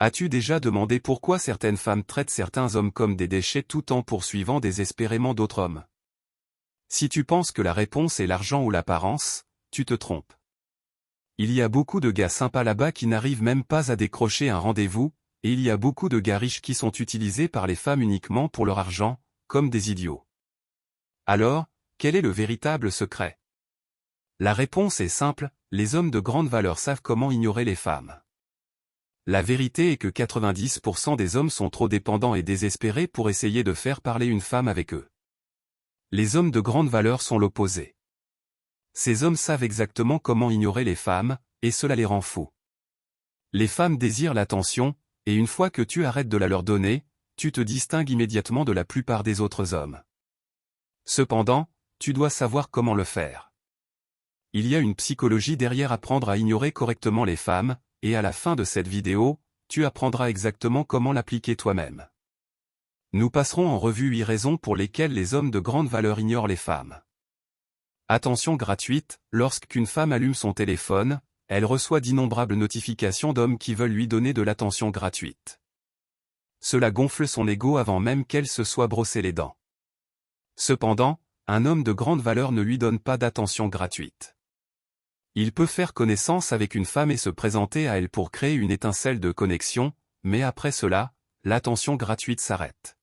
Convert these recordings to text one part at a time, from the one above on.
As-tu déjà demandé pourquoi certaines femmes traitent certains hommes comme des déchets tout en poursuivant désespérément d'autres hommes? Si tu penses que la réponse est l'argent ou l'apparence, tu te trompes. Il y a beaucoup de gars sympas là-bas qui n'arrivent même pas à décrocher un rendez-vous, et il y a beaucoup de gars riches qui sont utilisés par les femmes uniquement pour leur argent, comme des idiots. Alors, quel est le véritable secret? La réponse est simple, les hommes de grande valeur savent comment ignorer les femmes. La vérité est que 90% des hommes sont trop dépendants et désespérés pour essayer de faire parler une femme avec eux. Les hommes de grande valeur sont l'opposé. Ces hommes savent exactement comment ignorer les femmes, et cela les rend fous. Les femmes désirent l'attention, et une fois que tu arrêtes de la leur donner, tu te distingues immédiatement de la plupart des autres hommes. Cependant, tu dois savoir comment le faire. Il y a une psychologie derrière apprendre à ignorer correctement les femmes, et à la fin de cette vidéo, tu apprendras exactement comment l'appliquer toi-même. Nous passerons en revue 8 raisons pour lesquelles les hommes de grande valeur ignorent les femmes. Attention gratuite, lorsqu'une femme allume son téléphone, elle reçoit d'innombrables notifications d'hommes qui veulent lui donner de l'attention gratuite. Cela gonfle son ego avant même qu'elle se soit brossé les dents. Cependant, un homme de grande valeur ne lui donne pas d'attention gratuite. Il peut faire connaissance avec une femme et se présenter à elle pour créer une étincelle de connexion, mais après cela, l'attention gratuite s'arrête.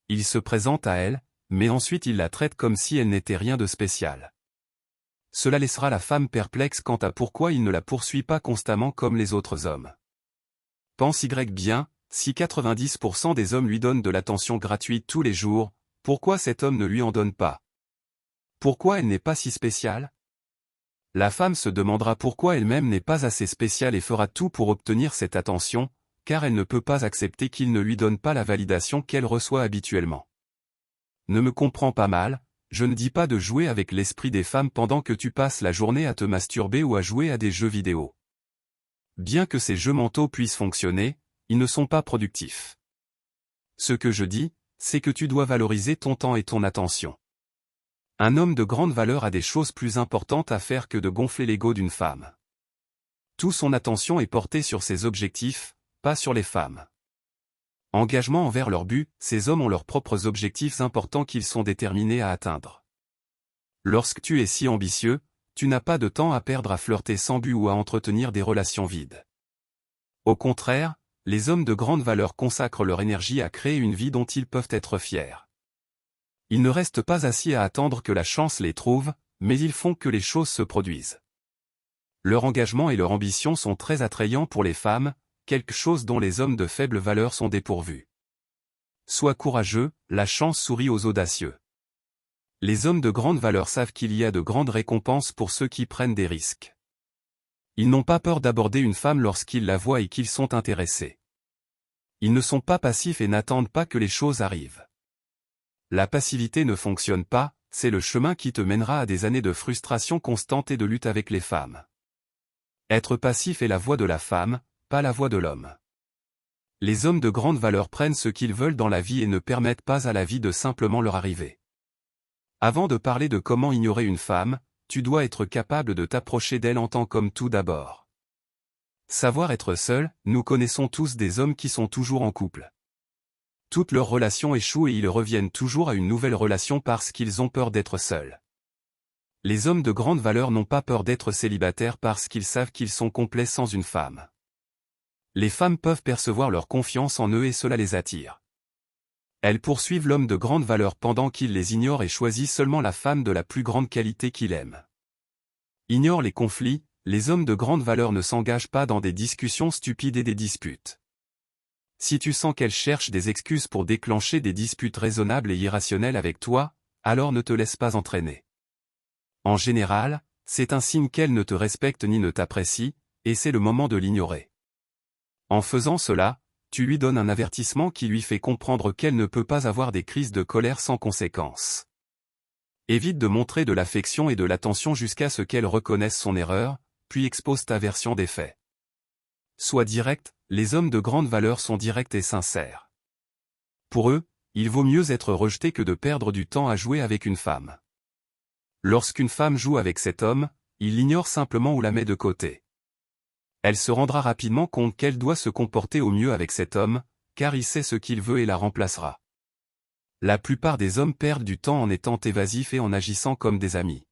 Il se présente à elle, mais ensuite il la traite comme si elle n'était rien de spécial. Cela laissera la femme perplexe quant à pourquoi il ne la poursuit pas constamment comme les autres hommes. Pense bien, si 90% des hommes lui donnent de l'attention gratuite tous les jours, pourquoi cet homme ne lui en donne pas? Pourquoi elle n'est pas si spéciale? La femme se demandera pourquoi elle-même n'est pas assez spéciale et fera tout pour obtenir cette attention, car elle ne peut pas accepter qu'il ne lui donne pas la validation qu'elle reçoit habituellement. Ne me comprends pas mal, je ne dis pas de jouer avec l'esprit des femmes pendant que tu passes la journée à te masturber ou à jouer à des jeux vidéo. Bien que ces jeux mentaux puissent fonctionner, ils ne sont pas productifs. Ce que je dis, c'est que tu dois valoriser ton temps et ton attention. Un homme de grande valeur a des choses plus importantes à faire que de gonfler l'ego d'une femme. Toute son attention est portée sur ses objectifs, pas sur les femmes. Engagement envers leur but, ces hommes ont leurs propres objectifs importants qu'ils sont déterminés à atteindre. Lorsque tu es si ambitieux, tu n'as pas de temps à perdre à flirter sans but ou à entretenir des relations vides. Au contraire, les hommes de grande valeur consacrent leur énergie à créer une vie dont ils peuvent être fiers. Ils ne restent pas assis à attendre que la chance les trouve, mais ils font que les choses se produisent. Leur engagement et leur ambition sont très attrayants pour les femmes, quelque chose dont les hommes de faible valeur sont dépourvus. Sois courageux, la chance sourit aux audacieux. Les hommes de grande valeur savent qu'il y a de grandes récompenses pour ceux qui prennent des risques. Ils n'ont pas peur d'aborder une femme lorsqu'ils la voient et qu'ils sont intéressés. Ils ne sont pas passifs et n'attendent pas que les choses arrivent. La passivité ne fonctionne pas, c'est le chemin qui te mènera à des années de frustration constante et de lutte avec les femmes. Être passif est la voie de la femme, pas la voie de l'homme. Les hommes de grande valeur prennent ce qu'ils veulent dans la vie et ne permettent pas à la vie de simplement leur arriver. Avant de parler de comment ignorer une femme, tu dois être capable de t'approcher d'elle en tant qu'homme tout d'abord. Savoir être seul, nous connaissons tous des hommes qui sont toujours en couple. Toutes leurs relations échouent et ils reviennent toujours à une nouvelle relation parce qu'ils ont peur d'être seuls. Les hommes de grande valeur n'ont pas peur d'être célibataires parce qu'ils savent qu'ils sont complets sans une femme. Les femmes peuvent percevoir leur confiance en eux et cela les attire. Elles poursuivent l'homme de grande valeur pendant qu'il les ignore et choisit seulement la femme de la plus grande qualité qu'il aime. Ignore les conflits, les hommes de grande valeur ne s'engagent pas dans des discussions stupides et des disputes. Si tu sens qu'elle cherche des excuses pour déclencher des disputes raisonnables et irrationnelles avec toi, alors ne te laisse pas entraîner. En général, c'est un signe qu'elle ne te respecte ni ne t'apprécie, et c'est le moment de l'ignorer. En faisant cela, tu lui donnes un avertissement qui lui fait comprendre qu'elle ne peut pas avoir des crises de colère sans conséquence. Évite de montrer de l'affection et de l'attention jusqu'à ce qu'elle reconnaisse son erreur, puis expose ta version des faits. Sois direct, les hommes de grande valeur sont directs et sincères. Pour eux, il vaut mieux être rejeté que de perdre du temps à jouer avec une femme. Lorsqu'une femme joue avec cet homme, il l'ignore simplement ou la met de côté. Elle se rendra rapidement compte qu'elle doit se comporter au mieux avec cet homme, car il sait ce qu'il veut et la remplacera. La plupart des hommes perdent du temps en étant évasifs et en agissant comme des amis.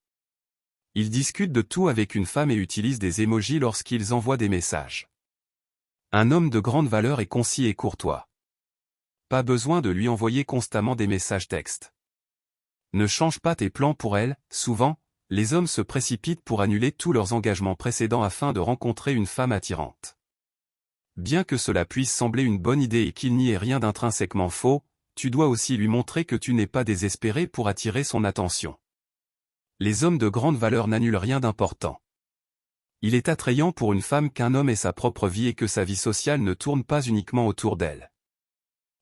Ils discutent de tout avec une femme et utilisent des émojis lorsqu'ils envoient des messages. Un homme de grande valeur est concis et courtois. Pas besoin de lui envoyer constamment des messages textes. Ne change pas tes plans pour elle. Souvent, les hommes se précipitent pour annuler tous leurs engagements précédents afin de rencontrer une femme attirante. Bien que cela puisse sembler une bonne idée et qu'il n'y ait rien d'intrinsèquement faux, tu dois aussi lui montrer que tu n'es pas désespéré pour attirer son attention. Les hommes de grande valeur n'annulent rien d'important. Il est attrayant pour une femme qu'un homme ait sa propre vie et que sa vie sociale ne tourne pas uniquement autour d'elle.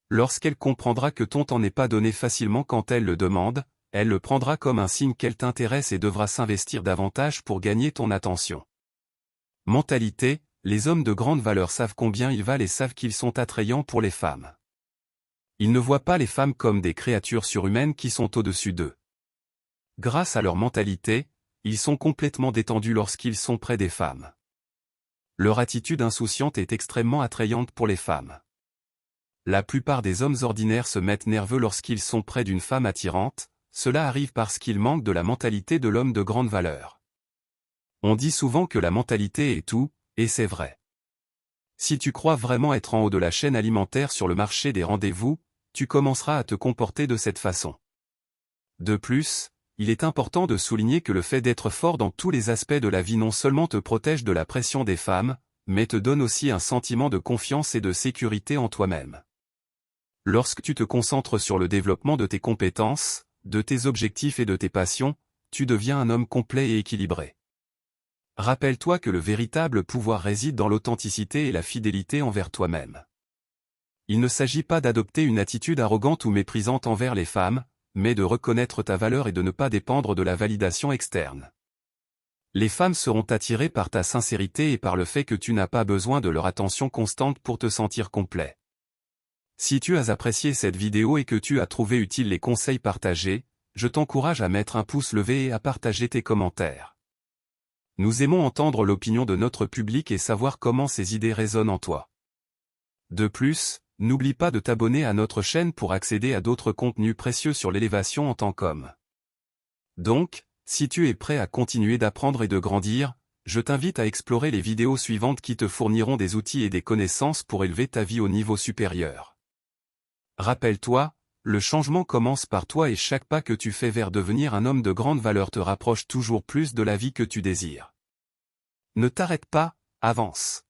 Lorsqu'elle comprendra que ton temps n'est pas donné facilement quand elle le demande, elle le prendra comme un signe qu'elle t'intéresse et devra s'investir davantage pour gagner ton attention. Mentalité, les hommes de grande valeur savent combien ils valent et savent qu'ils sont attrayants pour les femmes. Ils ne voient pas les femmes comme des créatures surhumaines qui sont au-dessus d'eux. Grâce à leur mentalité, ils sont complètement détendus lorsqu'ils sont près des femmes. Leur attitude insouciante est extrêmement attrayante pour les femmes. La plupart des hommes ordinaires se mettent nerveux lorsqu'ils sont près d'une femme attirante, cela arrive parce qu'ils manquent de la mentalité de l'homme de grande valeur. On dit souvent que la mentalité est tout, et c'est vrai. Si tu crois vraiment être en haut de la chaîne alimentaire sur le marché des rendez-vous, tu commenceras à te comporter de cette façon. De plus, il est important de souligner que le fait d'être fort dans tous les aspects de la vie non seulement te protège de la pression des femmes, mais te donne aussi un sentiment de confiance et de sécurité en toi-même. Lorsque tu te concentres sur le développement de tes compétences, de tes objectifs et de tes passions, tu deviens un homme complet et équilibré. Rappelle-toi que le véritable pouvoir réside dans l'authenticité et la fidélité envers toi-même. Il ne s'agit pas d'adopter une attitude arrogante ou méprisante envers les femmes, mais de reconnaître ta valeur et de ne pas dépendre de la validation externe. Les femmes seront attirées par ta sincérité et par le fait que tu n'as pas besoin de leur attention constante pour te sentir complet. Si tu as apprécié cette vidéo et que tu as trouvé utile les conseils partagés, je t'encourage à mettre un pouce levé et à partager tes commentaires. Nous aimons entendre l'opinion de notre public et savoir comment ces idées résonnent en toi. De plus, n'oublie pas de t'abonner à notre chaîne pour accéder à d'autres contenus précieux sur l'élévation en tant qu'homme. Donc, si tu es prêt à continuer d'apprendre et de grandir, je t'invite à explorer les vidéos suivantes qui te fourniront des outils et des connaissances pour élever ta vie au niveau supérieur. Rappelle-toi, le changement commence par toi et chaque pas que tu fais vers devenir un homme de grande valeur te rapproche toujours plus de la vie que tu désires. Ne t'arrête pas, avance.